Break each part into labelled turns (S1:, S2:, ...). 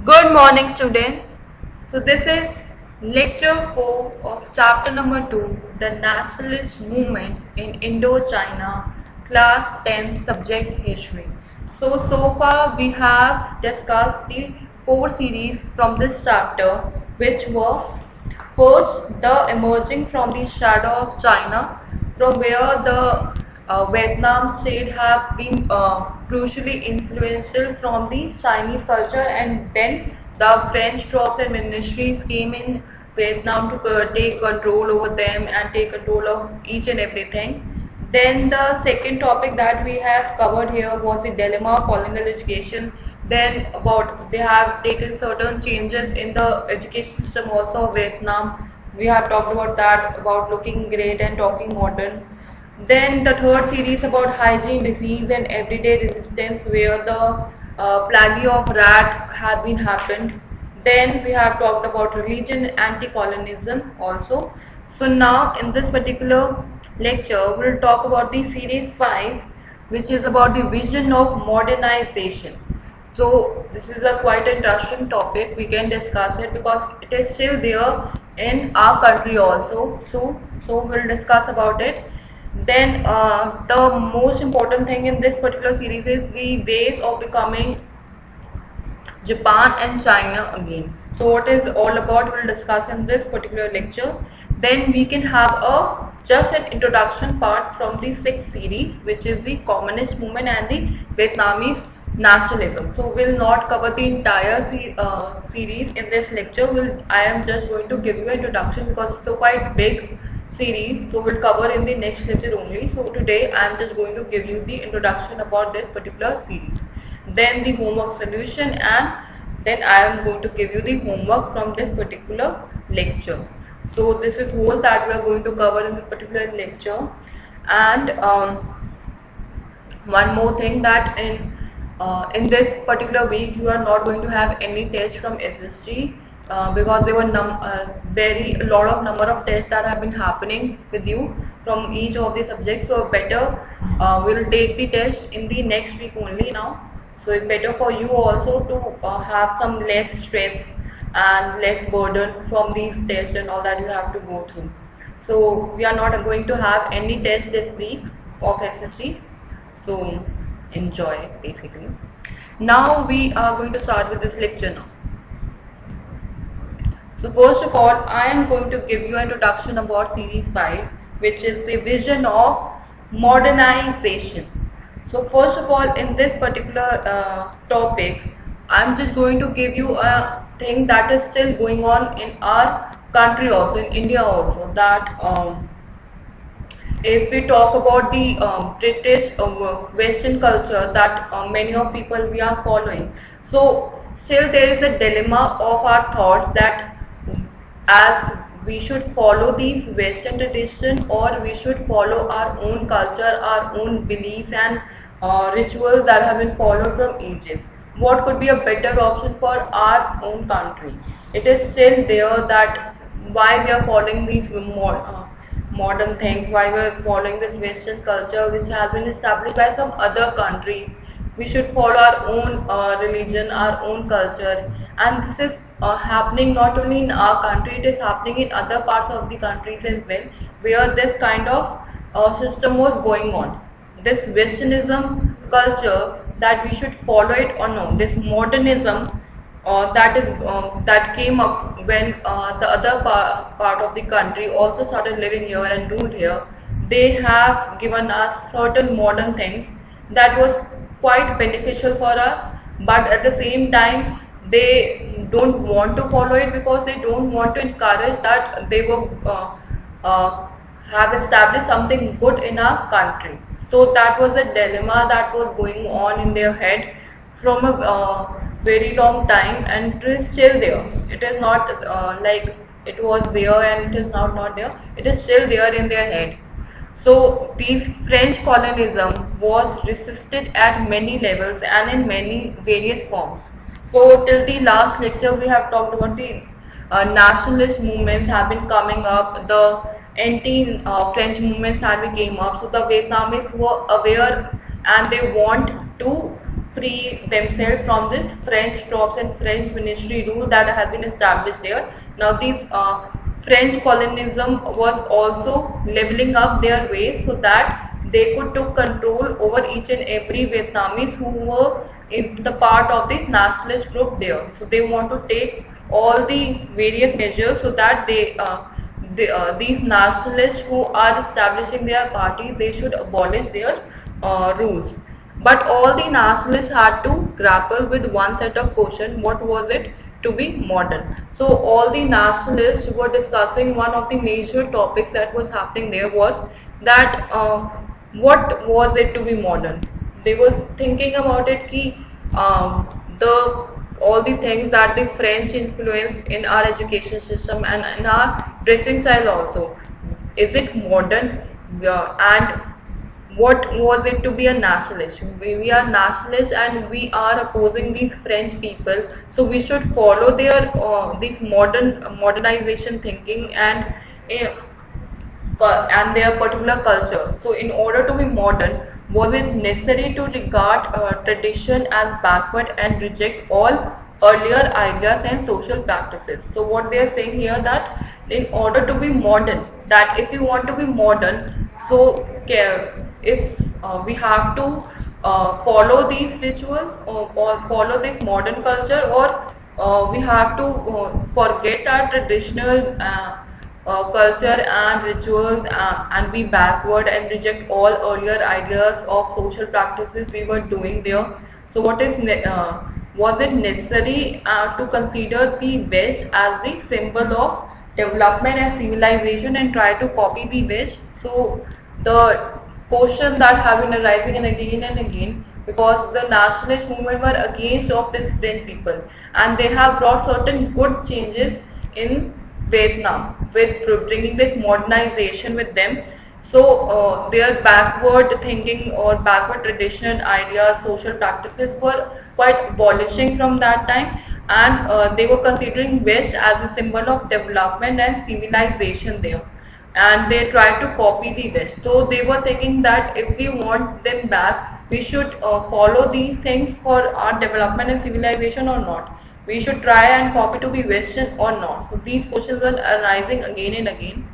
S1: Good morning, students. So, this is lecture 4 of chapter number 2, the nationalist movement in Indochina, class 10, subject history. So far we have discussed the 4 series from this chapter, which were first, the emerging from the shadow of China, from where the Vietnam state have been crucially influential from the Chinese culture, and then the French troops and ministries came in Vietnam to take control over them and take control of each and everything. Then the second topic that we have covered here was the dilemma of colonial education. Then about they have taken certain changes in the education system also of Vietnam. We have talked about that, about looking great and talking modern. Then the third series about hygiene, disease and everyday resistance, where the plague of rat have been happened. Then we have talked about religion, anti-colonialism also. So now in this particular lecture, we'll talk about the series 5, which is about the vision of modernization. So this is a quite interesting topic. We can discuss it because it is still there in our country also. So we'll discuss about it. Then the most important thing in this particular series is the ways of becoming Japan and China again. So what is all about, we'll discuss in this particular lecture. Then we can have a just an introduction part from the 6th series, which is the communist movement and the Vietnamese nationalism. So we'll not cover the entire series in this lecture. I am just going to give you an introduction because it's a quite big series, so we'll cover in the next lecture only. So today I am just going to give you the introduction about this particular series, then the homework solution, and then I am going to give you the homework from this particular lecture. So this is whole that we are going to cover in this particular lecture. And one more thing, that in this particular week you are not going to have any test from SST, because there were very a lot of number of tests that have been happening with you from each of the subjects. So better we'll take the test in the next week only now. So it's better for you also to have some less stress and less burden from these tests and all that you have to go through. So we are not going to have any test this week of SST. So enjoy basically. Now we are going to start with this lecture now. So first of all, I am going to give you an introduction about series 5, which is the vision of modernization. So first of all, in this particular topic, I am just going to give you a thing that is still going on in our country also, in India also, that if we talk about the British Western culture that many of people we are following, so still there is a dilemma of our thoughts that as we should follow these Western tradition or we should follow our own culture, our own beliefs and rituals that have been followed from ages. What could be a better option for our own country? It is still there that why we are following these modern things, why we are following this Western culture which has been established by some other country. We should follow our own religion, our own culture, and this is happening not only in our country, it is happening in other parts of the countries as well, where this kind of system was going on. This Westernism culture, that we should follow it or no, this modernism that came up when the other part of the country also started living here and ruled here. They have given us certain modern things that was quite beneficial for us, but at the same time they don't want to follow it because they don't want to encourage that they will have established something good in our country. So that was a dilemma that was going on in their head from a very long time, and it is still there. It is not like it was there and it is now not there. It is still there in their head. So these French colonialism was resisted at many levels and in many various forms. So till the last lecture we have talked about the nationalist movements have been coming up, the anti-French movements have been came up. So the Vietnamese were aware and they want to free themselves from this French troops and French ministry rule that has been established there. Now these French colonialism was also leveling up their ways so that they could take control over each and every Vietnamese who were in the part of the nationalist group there. So they want to take all the various measures so that these nationalists who are establishing their party, they should abolish their rules. But all the nationalists had to grapple with one set of question: what was it to be modern? So all the nationalists were discussing one of the major topics that was happening there was that what was it to be modern? They were thinking about it ki the all the things that the French influenced in our education system and in our dressing style also. Is it modern? Yeah. And what was it to be a nationalist? We are nationalists and we are opposing these French people. So we should follow their this modernization thinking and their particular culture. So in order to be modern, was it necessary to regard tradition as backward and reject all earlier ideas and social practices? So what they are saying here that in order to be modern, that if you want to be modern, so if we have to follow these rituals or follow this modern culture, or we have to forget our traditional culture and rituals and be backward and reject all earlier ideas of social practices we were doing there. So what is was it necessary to consider the West as the symbol of development and civilization and try to copy the West? So the questions that have been arising and again because the nationalist movement were against of this French people, and they have brought certain good changes in Vietnam with bringing this modernization with them. So their backward thinking or backward traditional ideas, social practices were quite abolishing from that time, and they were considering West as a symbol of development and civilization there, and they tried to copy the West. So they were thinking that if we want them back, we should follow these things for our development and civilization or not. We should try and copy to be Western or not. So these questions are arising again and again.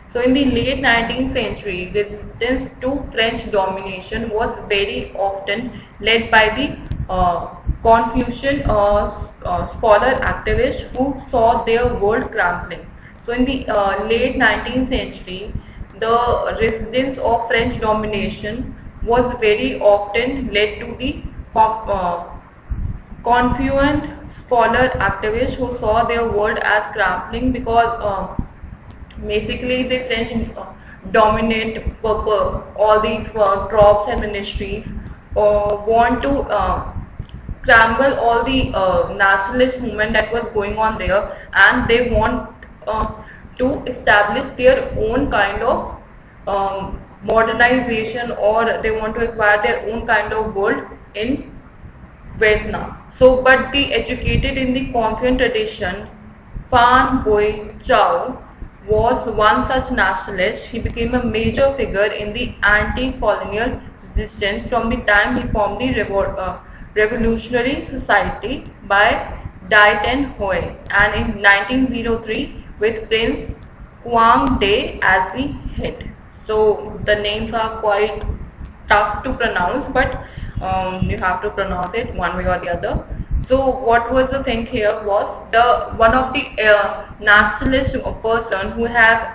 S1: So in the late 19th century, resistance to French domination was very often led by the Confucian scholar activists who saw their world crumbling. So in the late 19th century, the resistance of French domination was very often led to the Confucian scholar activists who saw their world as crumbling because basically the French dominate all these troops and ministries want to crumble all the nationalist movement that was going on there, and they want to establish their own kind of modernization, or they want to acquire their own kind of world in Vietnam. So, but the educated in the Confucian tradition, Phan Boi Chau was one such nationalist. He became a major figure in the anti-colonial resistance from the time he formed the Revolutionary Society by Dai Ten Hoi, and in 1903 with Prince Quang Day as the head. So the names are quite tough to pronounce, but you have to pronounce it one way or the other. So what was the thing here was the one of the nationalist person who have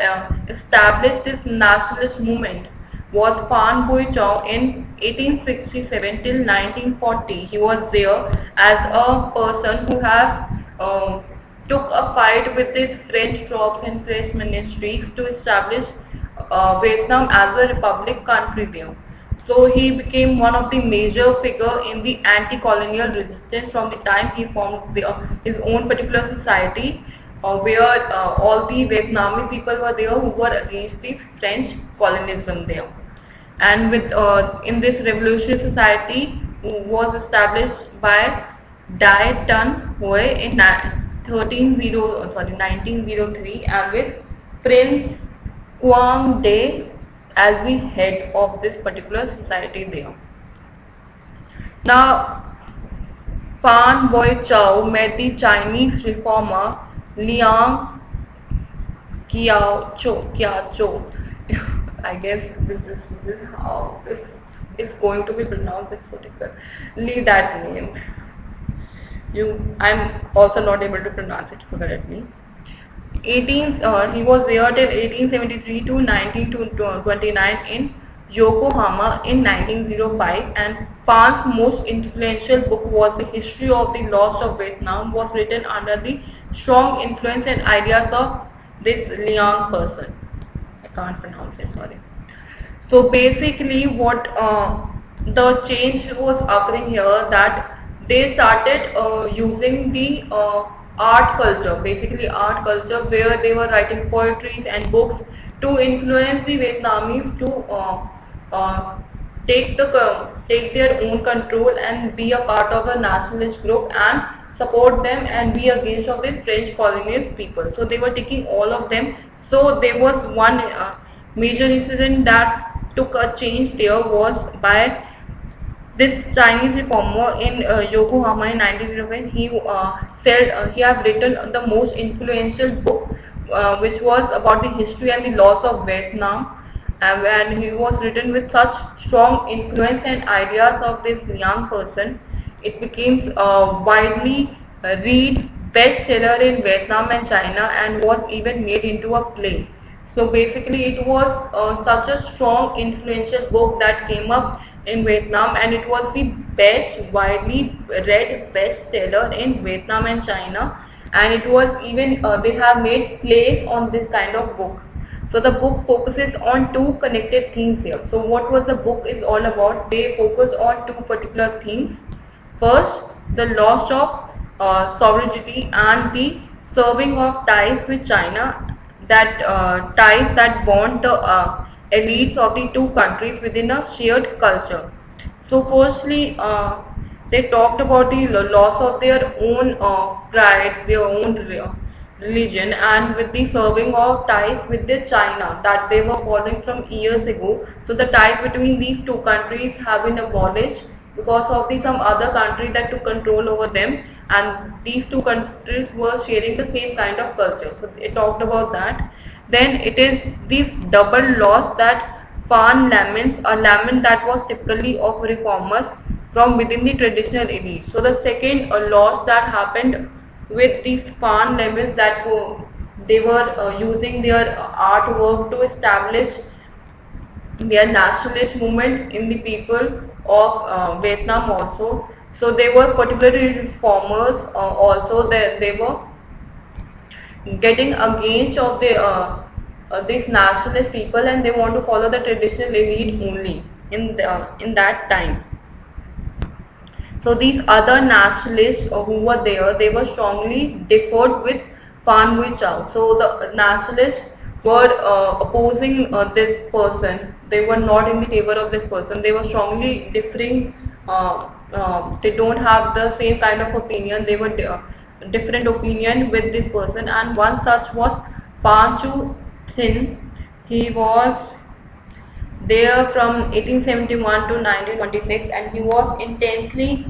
S1: established this nationalist movement was Phan Boi Chau in 1867 till 1940. He was there as a person who have took a fight with these French troops and French ministries to establish Vietnam as a republic country there. So he became one of the major figure in the anti-colonial resistance from the time he formed his own particular society where all the Vietnamese people were there who were against the French colonialism there. And with in this revolutionary society was established by Dai Tan Hoi in 1903, and with Prince Quang Day as the head of this particular society there. Now, Fan Boichao met the Chinese reformer Liang Qiao. I guess this is how this is going to be pronounced. It's so difficult. Leave that name. I'm also not able to pronounce it correctly. He was there till 1873 to 1929 in Yokohama in 1905, and Fan's most influential book was The History of the Lost of Vietnam, was written under the strong influence and ideas of this Liang person. I can't pronounce it, sorry. So basically what the change was occurring here, that they started using the art culture, basically art culture, where they were writing poetries and books to influence the Vietnamese to take their own control and be a part of a nationalist group and support them and be against of the French colonialist people. So they were taking all of them. So there was one major incident that took a change there, was by this Chinese reformer in Yokohama in 1901. He said he have written the most influential book, which was about the history and the loss of Vietnam, and he was written with such strong influence and ideas of this young person. It became widely read bestseller in Vietnam and China, and was even made into a play. So basically it was such a strong influential book that came up in Vietnam, and it was the best widely read bestseller in Vietnam and China, and it was even they have made plays on this kind of book. So the book focuses on two connected themes here. So what was the book is all about? They focus on two particular themes. First, the loss of sovereignty and the serving of ties with China, that ties that bond the elites of the two countries within a shared culture. So firstly, they talked about the loss of their own pride, their own religion, and with the serving of ties with the China that they were following from years ago. So the ties between these two countries have been abolished because of the some other country that took control over them, and these two countries were sharing the same kind of culture. So it talked about that. Then it is this double loss that Fan laments, a lament that was typically of reformers from within the traditional elite. So the second loss that happened with these Fan laments, that they were using their artwork to establish their nationalist movement in the people of Vietnam also. So they were particularly reformers also, they were getting against of the these nationalist people, and they want to follow the traditional elite only in that time. So these other nationalists who were there, they were strongly differed with Fan Boichao. So the nationalists were opposing this person. They were not in the favor of this person. They were strongly differing. They don't have the same kind of opinion. They were different opinion with this person. And one such was Pan Chu Thin. He was there from 1871 to 1926, and he was intensely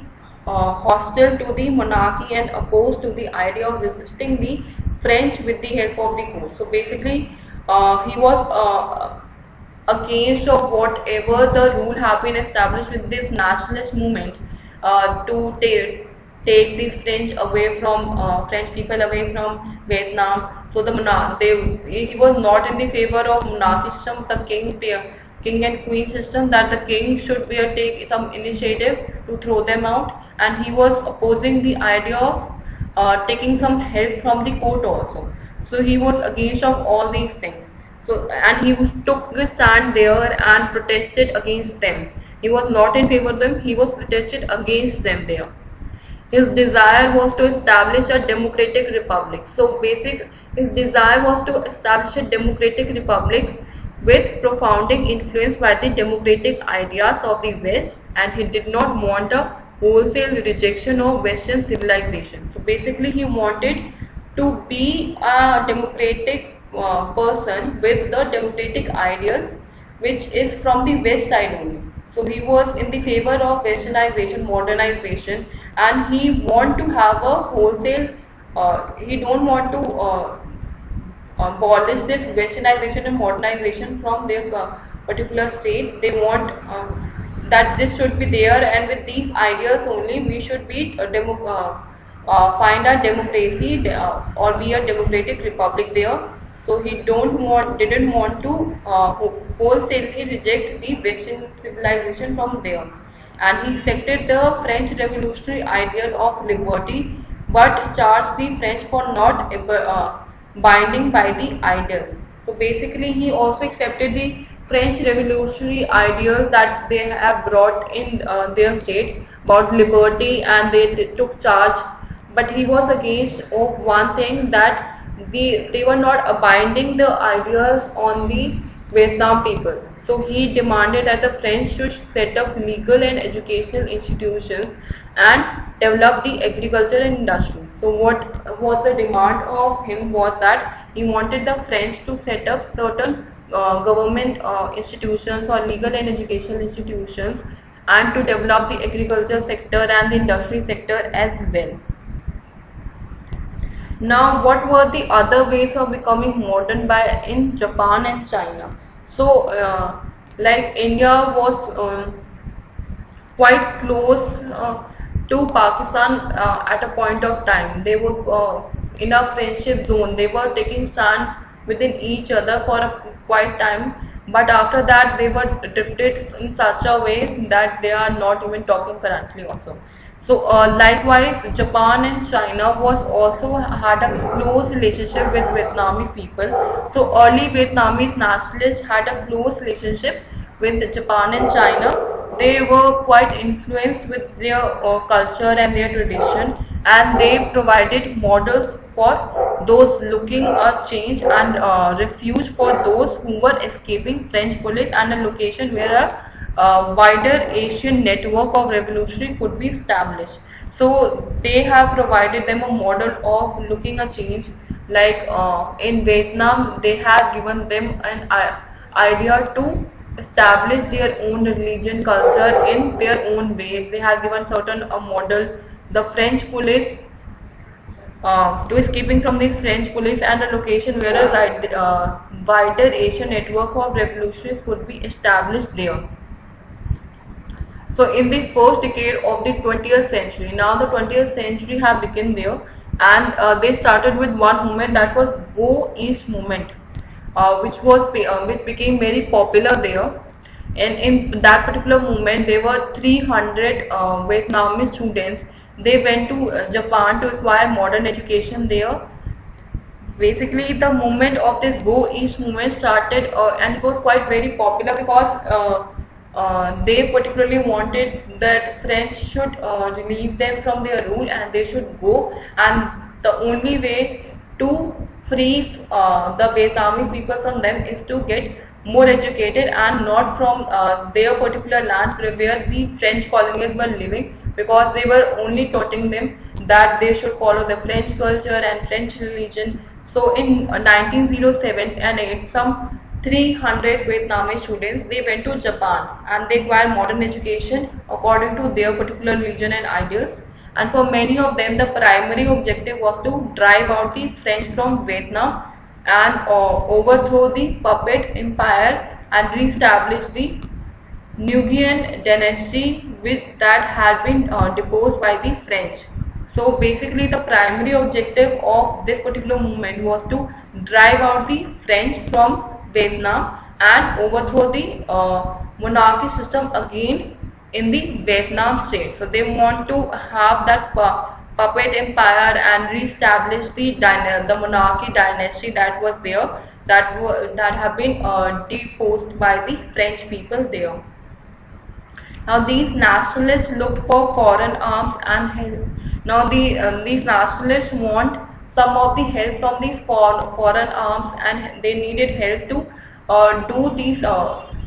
S1: hostile to the monarchy and opposed to the idea of resisting the French with the help of the court. So basically he was against of whatever the rule have been established with this nationalist movement to take these French away from French people away from Vietnam. So he was not in the favor of monarchy system, the king and queen system, that the king should take some initiative to throw them out, and he was opposing the idea of taking some help from the court also. So he was against of all these things. So, and he took the stand there and protested against them. He was not in favor of them, he was protested against them there. His desire was to establish a democratic republic. So his desire was to establish a democratic republic with profounding influence by the democratic ideas of the West, and he did not want a wholesale rejection of Western civilization. So basically he wanted to be a democratic person with the democratic ideas, which is from the West side only. So he was in the favor of westernization, modernization, and he want to have a wholesale. He don't want to abolish this westernization and modernization from their particular state. They want that this should be there, and with these ideas only we should be find a democracy or be a democratic republic there. So he didn't want to wholesalely reject the Western civilization from there, and he accepted the French revolutionary ideal of liberty, but charged the French for not binding by the ideals. So basically, he also accepted the French revolutionary ideals that they have brought in their state about liberty, and they took charge. But he was against of one thing, that they were not abiding the ideas on the Vietnam people. So he demanded that the French should set up legal and educational institutions and develop the agriculture and industry. So what was the demand of him was that he wanted the French to set up certain government institutions or legal and educational institutions, and to develop the agriculture sector and the industry sector as well. Now, what were the other ways of becoming modern by in Japan and China? So, like India was quite close to Pakistan at a point of time. They were in a friendship zone. They were taking stand within each other for a quite time. But after that, they were drifted in such a way that they are not even talking currently also. So likewise, Japan and China was also had a close relationship with Vietnamese people. So early Vietnamese nationalists had a close relationship with Japan and China. They were quite influenced with their culture and their tradition, and they provided models for those looking a change, and refuge for those who were escaping French police, and a location where a wider Asian network of revolutionary could be established. So they have provided them a model of looking a change. Like in Vietnam, they have given them an idea to establish their own religion, culture in their own way. They have given certain a model. The French police, to escaping from this French police, and a location where a wider Asian network of revolutionaries could be established there. So in the first decade of the 20th century, now the 20th century have begun there, and they started with one movement, that was Go East movement, which became very popular there. And in that particular movement, there were 300 Vietnamese students. They went to Japan to acquire modern education there. Basically, the movement of this Go East movement started, and it was quite very popular because they particularly wanted that French should relieve them from their rule, and they should go, and the only way to free the Vietnamese people from them is to get more educated, and not from their particular land where the French colonials were living, because they were only teaching them that they should follow the French culture and French religion. So in 1907 and 8, some 300 Vietnamese students, they went to Japan, and they acquired modern education according to their particular religion and ideals. And for many of them, the primary objective was to drive out the French from Vietnam, and overthrow the puppet empire, and re-establish the Nguyen dynasty that had been deposed by the French. So basically, the primary objective of this particular movement was to drive out the French from Vietnam and overthrow the monarchy system again in the Vietnam state. So they want to have that puppet empire and re-establish the monarchy dynasty that was there, that have been deposed by the French people there. Now these nationalists looked for foreign arms and help. Now these nationalists want some of the help from these foreign arms, and they needed help to do these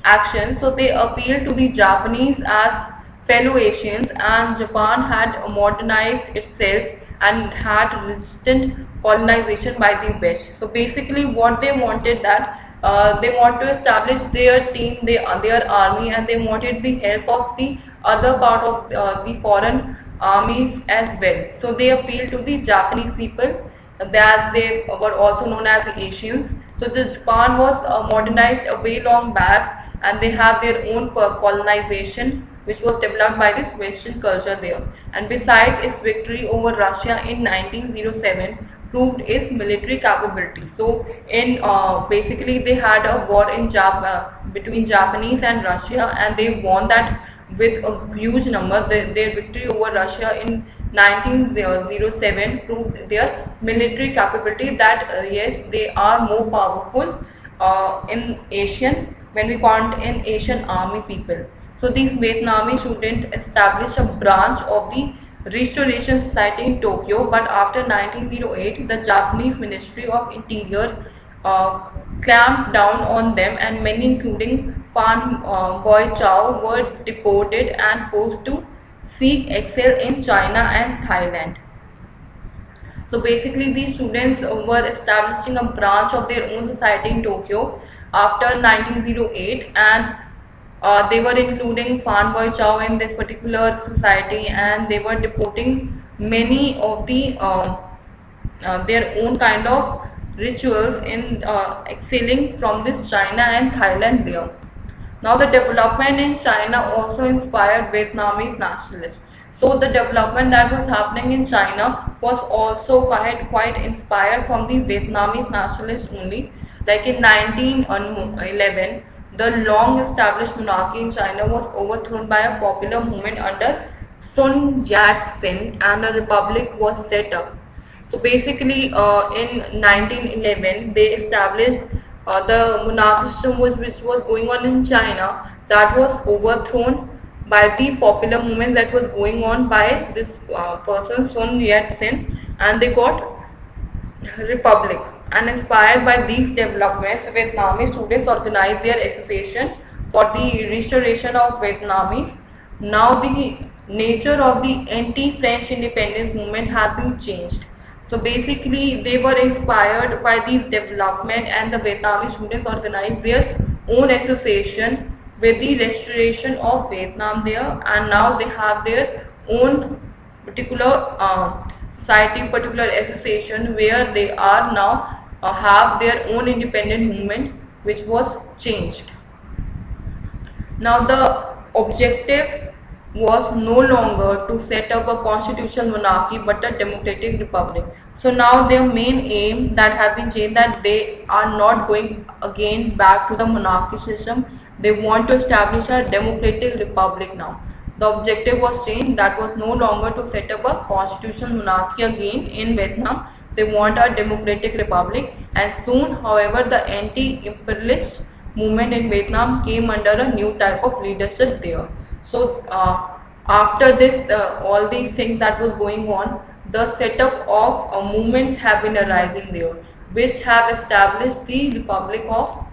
S1: actions. So they appealed to the Japanese as fellow Asians, and Japan had modernized itself and had resistant colonization by the West. So basically what they wanted, that they want to establish their team, their army, and they wanted the help of the other part of the foreign armies as well. So they appealed to the Japanese people, that they were also known as the Asians. So the Japan was modernized a way long back, and they have their own colonization, which was developed by this Western culture there. And besides, its victory over Russia in 1907 proved its military capability. So in basically they had a war in between Japanese and Russia, and they won that with a huge number. Their victory over Russia in 1907 proved their military capability, that yes, they are more powerful in Asian, when we count in Asian army people. So these Vietnamese students established a branch of the Restoration Society in Tokyo, but after 1908, the Japanese Ministry of Interior clamped down on them, and many, including Phan Boi Chau, were deported and forced to seek exile in China and Thailand. So basically, these students were establishing a branch of their own society in Tokyo after 1908, and they were including Phan Boi Chau in this particular society, and they were deporting many of the their own kind of rituals in exiling from this China and Thailand there. Now the development in China also inspired Vietnamese nationalists. So the development that was happening in China was also quite inspired from the Vietnamese nationalists only. Like in 1911, the long established monarchy in China was overthrown by a popular movement under Sun Yat-sen, and a republic was set up. So basically in 1911 they established the monarchy system which was going on in China, that was overthrown by the popular movement that was going on by this person Sun Yat-sen, and they got republic. And inspired by these developments, Vietnamese students organized their association for the restoration of Vietnamese. Now the nature of the anti-French independence movement has been changed. So basically they were inspired by these development, and the Vietnamese students organized their own association with the restoration of Vietnam there, and now they have their own particular society, particular association, where they are now have their own independent movement, which was changed. Now the objective was no longer to set up a constitutional monarchy but a democratic republic. So now their main aim that has been changed, that they are not going again back to the monarchy system. They want to establish a democratic republic now. The objective was changed, that was no longer to set up a constitutional monarchy again in Vietnam. They want a democratic republic, and soon, however, the anti-imperialist movement in Vietnam came under a new type of leadership there. So after this, all these things that was going on, the setup of movements have been arising there, which have established the Republic of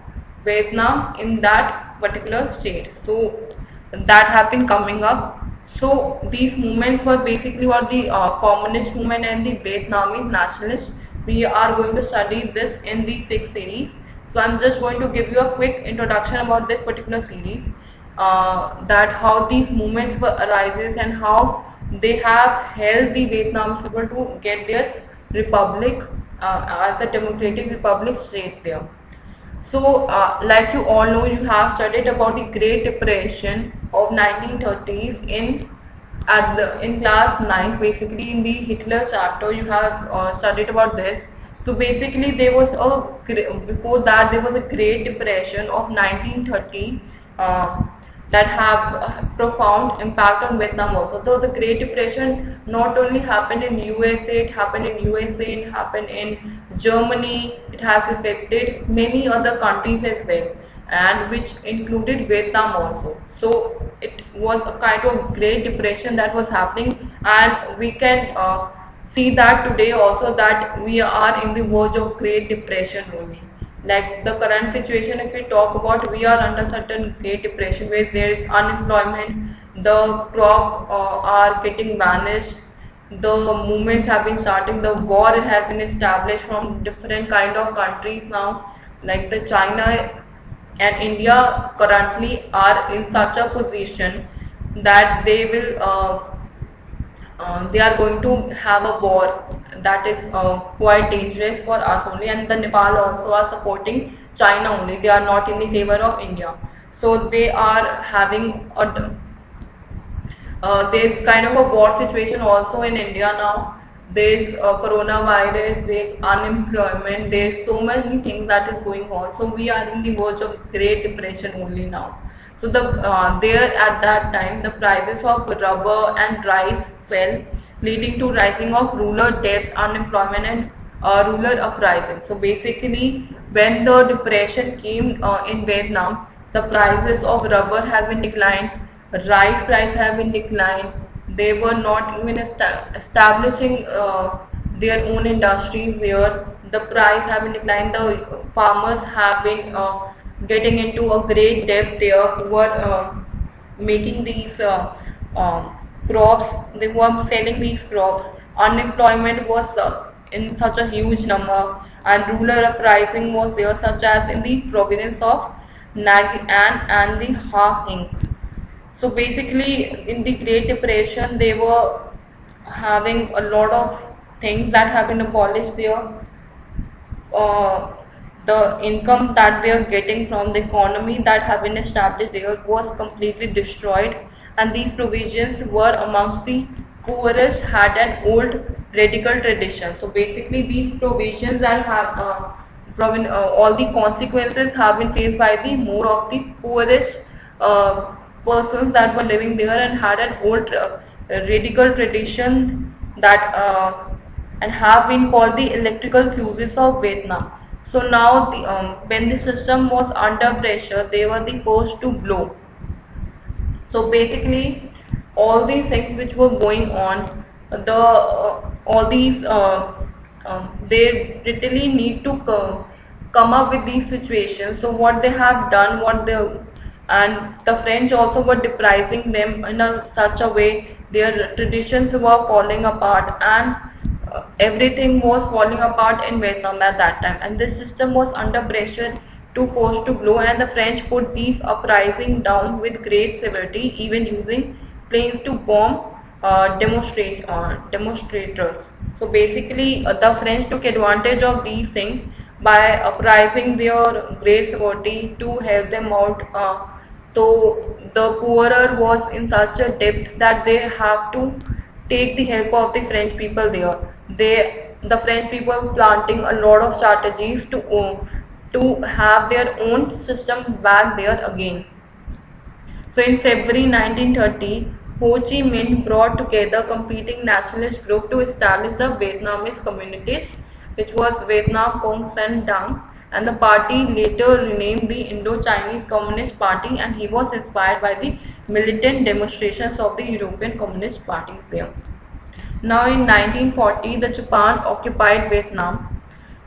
S1: Vietnam in that particular state. So that have been coming up. So these movements were basically the communist movement and the Vietnamese nationalists. We are going to study this in the 6th series. So I'm just going to give you a quick introduction about this particular series, that how these movements were arises and how they have helped the Vietnam people to get their republic as a democratic republic state there. So like you all know, you have studied about the Great Depression of 1930s in class 9. Basically in the Hitler chapter you have studied about this. So basically there was before that there was a Great Depression of 1930 that have a profound impact on Vietnam also. So the Great Depression not only happened in USA, it happened in Germany, it has affected many other countries as well, and which included Vietnam also. So it was a kind of Great Depression that was happening, and we can see that today also, that we are in the verge of Great Depression only. Like the current situation, if we talk about, we are under certain Great Depression where there is unemployment, the crop are getting vanished, the movements have been starting, the war has been established from different kind of countries now. like the China and India currently are in such a position that they are going to have a war that is quite dangerous for us only, and the Nepal also are supporting China only. They are not in the favor of India. So they are having a there's kind of a war situation also in India now. There's coronavirus, there's unemployment, there's so many things that is going on. So we are in the verge of Great Depression only now. So there at that time the prices of rubber and rice fell, leading to rising of rural debts, unemployment, and rural uprising. So basically, when the depression came in Vietnam, the prices of rubber have been declined, rice price have been declined. They were not even establishing their own industries there. The price have been declined. The farmers have been getting into a great debt there, who were making these crops. They were selling these crops. Unemployment was in such a huge number, and rural uprising was there, such as in the province of Nag and the Ha Hing. So basically, in the Great Depression, they were having a lot of things that have been abolished there. Uh, the income that they are getting from the economy that have been established there was completely destroyed, and these provisions were amongst the poorest had an old radical tradition. So basically, these provisions that have all the consequences have been faced by the more of the poorest persons that were living there and had an old radical tradition that and have been called the electrical fuses of Vietnam. So now when the system was under pressure, they were the first to blow. So basically, all these things which were going on, all these they literally need to come up with these situations. So what they have done, and the French also were depriving them in such a way, their traditions were falling apart, and everything was falling apart in Vietnam at that time, and the system was under pressure to force to blow, and the French put these uprising down with great severity, even using planes to bomb demonstrators. So basically, the French took advantage of these things by uprising their great severity to help them out. So the poorer was in such a depth that they have to take the help of the French people there. The French people planting a lot of strategies to have their own system back there again. So in February 1930, Ho Chi Minh brought together competing nationalist groups to establish the Vietnamese Communists, which was Vietnam Con Sen Dang, and the party later renamed the Indo-Chinese Communist Party, and he was inspired by the militant demonstrations of the European Communist parties there. Now in 1940, the Japan occupied Vietnam.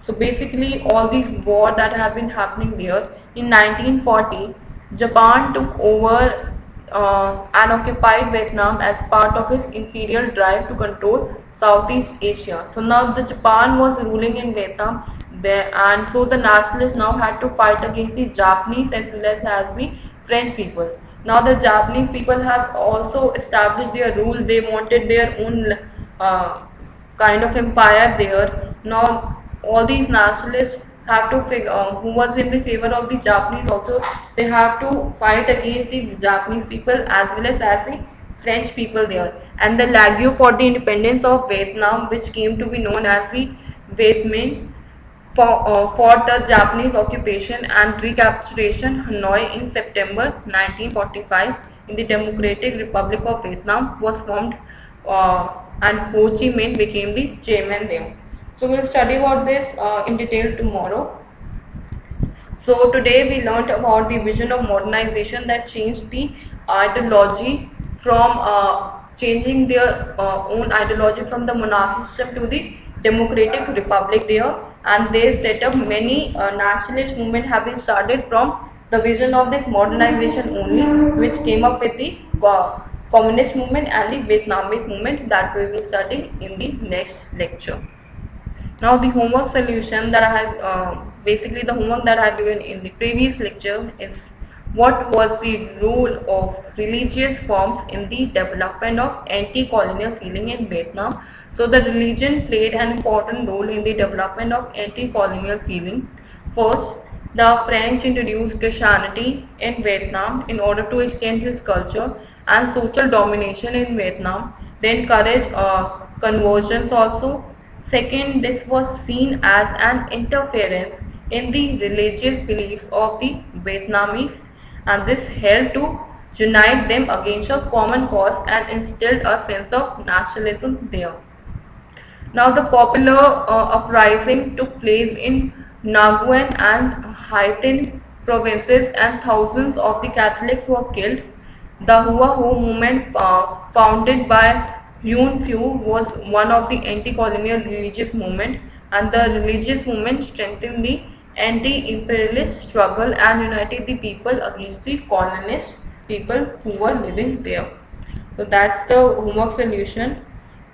S1: So basically, all these wars that have been happening there, in 1940, Japan took over and occupied Vietnam as part of its imperial drive to control Southeast Asia. So now the Japan was ruling in Vietnam there, and so the nationalists now had to fight against the Japanese as well as the French people. Now the Japanese people have also established their rule. They wanted their own kind of empire there. Now all these nationalists have to figure who was in the favor of the Japanese also. They have to fight against the Japanese people as well as the French people there. And the League for the Independence of Vietnam, which came to be known as the Viet Minh, fought the Japanese occupation and recapturation Hanoi in September 1945 in the Democratic Republic of Vietnam was formed, and Ho Chi Minh became the chairman there. So we will study about this in detail tomorrow. So today we learnt about the vision of modernization that changed the ideology from changing their own ideology from the monarchy system to the democratic republic there, and they set up many nationalist movement have been started from the vision of this modernization only, which came up with the communist movement and the Vietnamese movement that we will study in the next lecture. Now the homework solution that I have, basically the homework that I have given in the previous lecture is what was the role of religious forms in the development of anti-colonial feeling in Vietnam. So the religion played an important role in the development of anti-colonial feelings. First, the French introduced Christianity in Vietnam in order to exchange its culture and social domination in Vietnam. They encouraged conversions also. Second, this was seen as an interference in the religious beliefs of the Vietnamese, and this helped to unite them against a common cause and instilled a sense of nationalism there. Now the popular uprising took place in Nguyen and Hai provinces, and thousands of the Catholics were killed. The Hua Ho movement, founded by Yun Phu, was one of the anti-colonial religious movement, and the religious movement strengthened the anti-imperialist struggle and united the people against the colonist people who were living there. So that's the homework solution.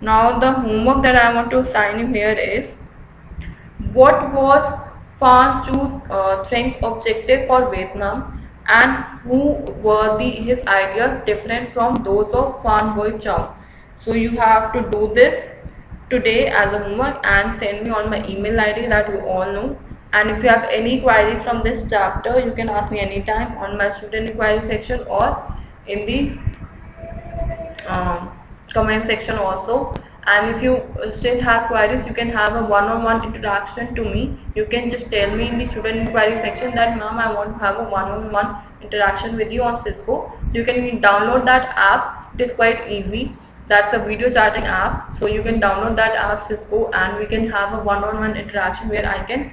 S1: Now the homework that I want to assign you here is, what was Phan Chu Treng's objective for Vietnam, and who were his ideas different from those of Phan Boi Chau? So you have to do this today as a homework and send me on my email ID that you all know. And if you have any queries from this chapter, you can ask me anytime on my student inquiry section or in the comment section also. And if you still have queries, you can have a one-on-one interaction to me. You can just tell me in the student inquiry section that ma'am, I want to have a one-on-one interaction with you on Cisco. You can download that app. It is quite easy. That's a video chatting app. So you can download that app, Cisco, and we can have a one-on-one interaction where I can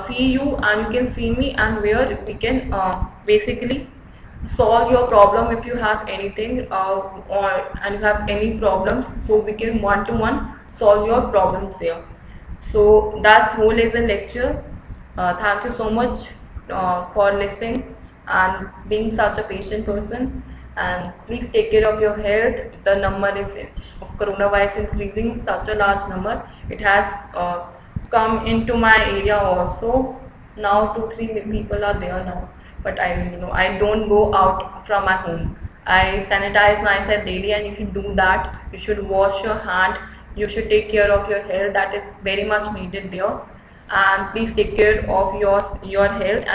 S1: see you and you can see me, and where we can basically solve your problem if you have anything and you have any problems, so we can one-to-one solve your problems there. So that's whole is a lecture. Thank you so much for listening and being such a patient person, and please take care of your health. The number of coronavirus increasing such a large number. It has come into my area also. Now 2-3 people are there now, but I don't go out from my home. I sanitize myself daily, and you should do that. You should wash your hand. You should take care of your health. That is very much needed there. And please take care of your health. And